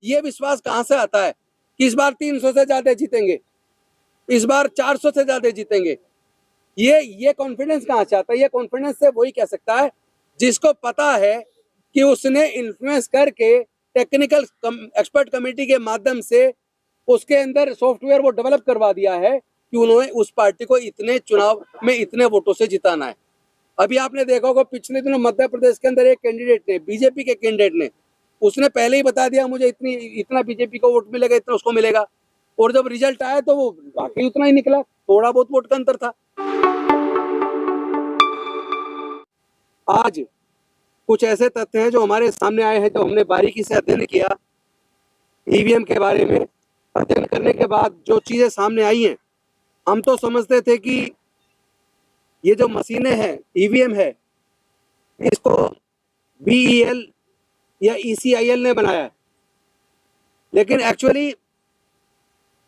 ये विश्वास कहाँ से आता है कि इस बार 300 से ज्यादा जीतेंगे, इस बार 400 से ज्यादा जीतेंगे? ये कॉन्फिडेंस कहाँ से आता है? ये कॉन्फिडेंस से वही कह सकता है जिसको पता है कि उसने इन्फ्लुएंस करके टेक्निकल एक्सपर्ट कमेटी के माध्यम से उसके अंदर सॉफ्टवेयर वो डेवलप करवा दिया है कि उन्होंने उस पार्टी को इतने चुनाव में इतने वोटों से जिताना है। अभी आपने देखा होगा पिछले दिनों मध्य प्रदेश के अंदर एक कैंडिडेट ने, बीजेपी के कैंडिडेट ने, उसने पहले ही बता दिया मुझे इतना बीजेपी को वोट मिलेगा, इतना उसको मिलेगा, और जब रिजल्ट आया तो वो वाकई उतना ही निकला, थोड़ा बहुत वोट का अंतर था। आज कुछ ऐसे तथ्य हैं जो हमारे सामने आए हैं, जो हमने बारीकी से अध्ययन किया ईवीएम के बारे में। अध्ययन करने के बाद जो चीजें सामने आई हैं, हम तो समझते थे कि ये जो मशीनें हैं, ईवीएम है, इसको बीईएल या ईसीआईएल ने बनाया है, लेकिन एक्चुअली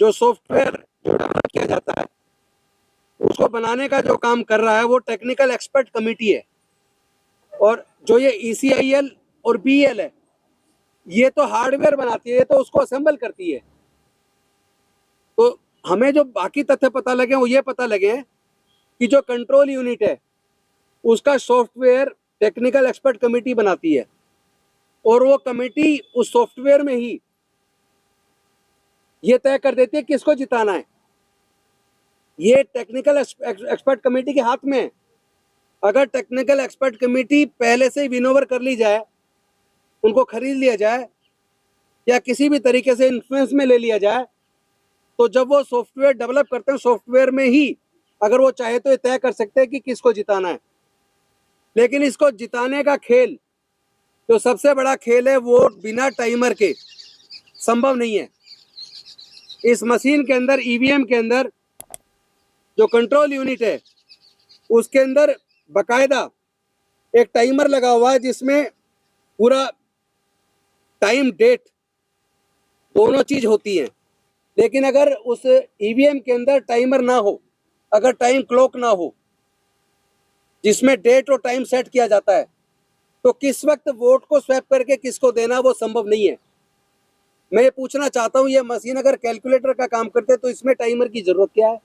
जो सॉफ्टवेयर जो डेवलप किया जाता है उसको बनाने का जो काम कर रहा है वो टेक्निकल एक्सपर्ट कमेटी है। और जो ये ईसीआईएल और बीईएल है, ये तो हार्डवेयर बनाती है, ये तो उसको असेंबल करती है। तो हमें जो बाकी तथ्य पता लगे वो ये पता लगे कि जो कंट्रोल यूनिट है उसका सॉफ्टवेयर टेक्निकल एक्सपर्ट कमेटी बनाती है, और वो कमेटी उस सॉफ्टवेयर में ही ये तय कर देती है किसको जिताना है। ये टेक्निकल एक्सपर्ट कमेटी के हाथ में है। अगर टेक्निकल एक्सपर्ट कमेटी पहले से ही विन ओवर कर ली जाए, उनको खरीद लिया जाए या किसी भी तरीके से इन्फ्लुएंस में ले लिया जाए, तो जब वो सॉफ्टवेयर डेवलप करते हैं, सॉफ्टवेयर में ही अगर वो चाहे तो ये तय कर सकते हैं कि किसको जिताना है। लेकिन इसको जिताने का खेल, जो सबसे बड़ा खेल है, वो बिना टाइमर के संभव नहीं है। इस मशीन के अंदर, ईवीएम के अंदर जो कंट्रोल यूनिट है उसके अंदर बकायदा एक टाइमर लगा हुआ है, जिसमें पूरा टाइम डेट दोनों चीज होती है। लेकिन अगर उस ईवीएम के अंदर टाइमर ना हो, अगर टाइम क्लॉक ना हो जिसमें डेट और टाइम सेट किया जाता है, तो किस वक्त वोट को स्वैप करके किसको देना वो संभव नहीं है। मैं ये पूछना चाहता हूं, ये मशीन अगर कैलकुलेटर का काम करते तो इसमें टाइमर की जरूरत क्या है?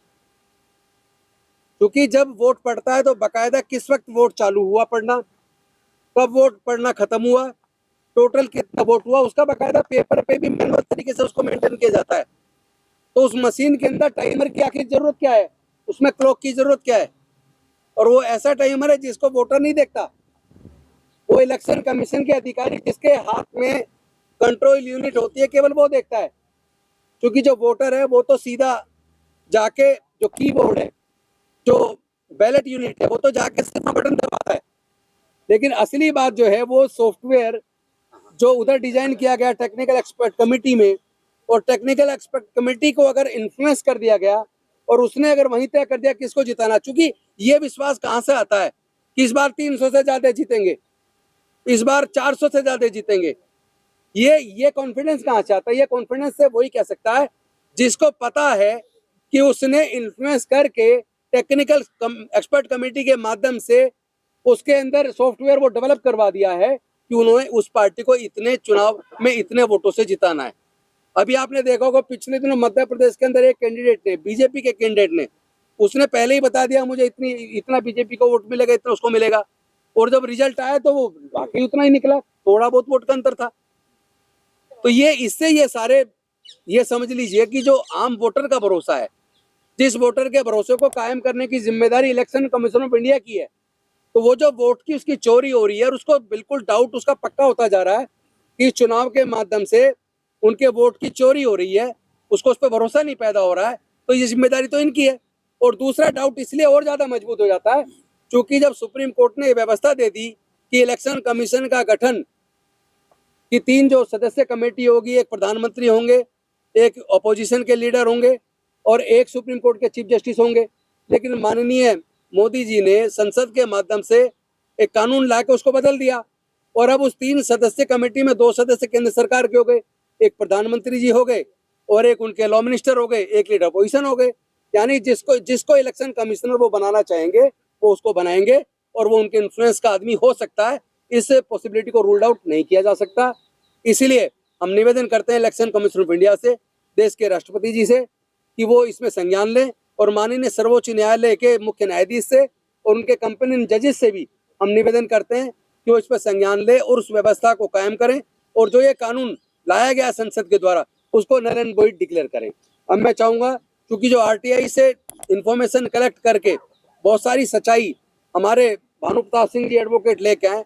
क्योंकि जब वोट पड़ता है तो बकायदा किस वक्त वोट चालू हुआ पड़ना, कब वोट पड़ना खत्म हुआ, टोटल कितना वोट हुआ, उसका बकायदा पेपर पे भी मैनुअल तरीके से उसको मेंटेन किया जाता है। तो उस मशीन के अंदर टाइमर की आखिर जरूरत क्या है? उसमें क्लॉक की जरूरत क्या है? और वो ऐसा टाइमर है जिसको वोटर नहीं देखता, वो इलेक्शन कमीशन के अधिकारी जिसके हाथ में कंट्रोल यूनिट होती है, केवल वो देखता है। क्योंकि जो वोटर है वो तो सीधा जाके जो कीबोर्ड है, जो बैलेट यूनिट है, वो तो जाके सीधा बटन दबाता है। लेकिन असली बात जो है वो सॉफ्टवेयर जो उधर डिजाइन किया गया टेक्निकल एक्सपर्ट कमेटी में, और टेक्निकल एक्सपर्ट कमेटी को अगर इन्फ्लुएंस कर दिया गया और उसने अगर वहीं तय कर दिया किसको जिताना, चूंकि ये विश्वास कहाँ से आता है कि इस बार 300 से ज्यादा जीतेंगे, इस बार 400 से ज्यादा जीतेंगे? ये कॉन्फिडेंस कहाँ से आता है? ये कॉन्फिडेंस से वही कह सकता है जिसको पता है कि उसने इन्फ्लुएंस करके टेक्निकल एक्सपर्ट कमेटी के माध्यम से उसके अंदर सॉफ्टवेयर वो डेवलप करवा दिया है कि उन्होंने उस पार्टी को इतने चुनाव में इतने वोटों से जिताना है। अभी आपने देखा होगा पिछले दिनों मध्य प्रदेश के अंदर एक कैंडिडेट ने, बीजेपी के कैंडिडेट ने, उसने पहले ही बता दिया मुझे इतना बीजेपी को वोट मिलेगा, इतना उसको मिलेगा, और जब रिजल्ट आया तो वो वाकई उतना ही निकला, थोड़ा बहुत वोट का अंतर था। तो ये सारे ये समझ लीजिए कि जो आम वोटर का भरोसा है, जिस वोटर के भरोसे को कायम करने की जिम्मेदारी इलेक्शन कमीशन ऑफ इंडिया की है, तो वो जो वोट की उसकी चोरी हो रही है, और उसको बिल्कुल डाउट उसका पक्का होता जा रहा है कि चुनाव के माध्यम से उनके वोट की चोरी हो रही है, उसको उस पर भरोसा नहीं पैदा हो रहा है, तो ये जिम्मेदारी तो इनकी है। और दूसरा डाउट इसलिए और ज्यादा मजबूत हो जाता है क्योंकि जब सुप्रीम कोर्ट ने व्यवस्था दे दी कि इलेक्शन कमीशन का गठन कि 3 जो सदस्य कमेटी होगी, एक प्रधानमंत्री होंगे, एक अपोजिशन के लीडर होंगे और एक सुप्रीम कोर्ट के चीफ जस्टिस होंगे, लेकिन माननीय मोदी जी ने संसद के माध्यम से एक कानून लाकर उसको बदल दिया, और अब उस 3 सदस्य कमेटी में 2 सदस्य केंद्र सरकार के हो गए, एक प्रधानमंत्री जी हो गए और एक उनके लॉ मिनिस्टर हो गए, एक लीडर अपोजिशन हो गए। यानी जिसको इलेक्शन कमिश्नर वो बनाना चाहेंगे वो उसको बनाएंगे, और वो उनके इन्फ्लुएंस का आदमी हो सकता है। इस पॉसिबिलिटी को रूल्ड आउट नहीं किया जा सकता। इसीलिए हम निवेदन करते हैं इलेक्शन कमीशन ऑफ इंडिया से, देश के राष्ट्रपति जी से, कि वो इसमें संज्ञान लें और माननीय सर्वोच्च न्यायालय के मुख्य न्यायाधीश से और उनके कंपेनियन जजेस से भी हम निवेदन करते हैं कि वो इस पर संज्ञान ले और उस व्यवस्था को कायम करें और जो ये कानून लाया गया संसद के द्वारा उसको नल एंड वॉइड डिक्लेयर करें। अब मैं चाहूंगा, क्योंकि जो आरटीआई से इंफॉर्मेशन कलेक्ट करके बहुत सारी सच्चाई हमारे भानु प्रताप सिंह जी एडवोकेट लेके आए,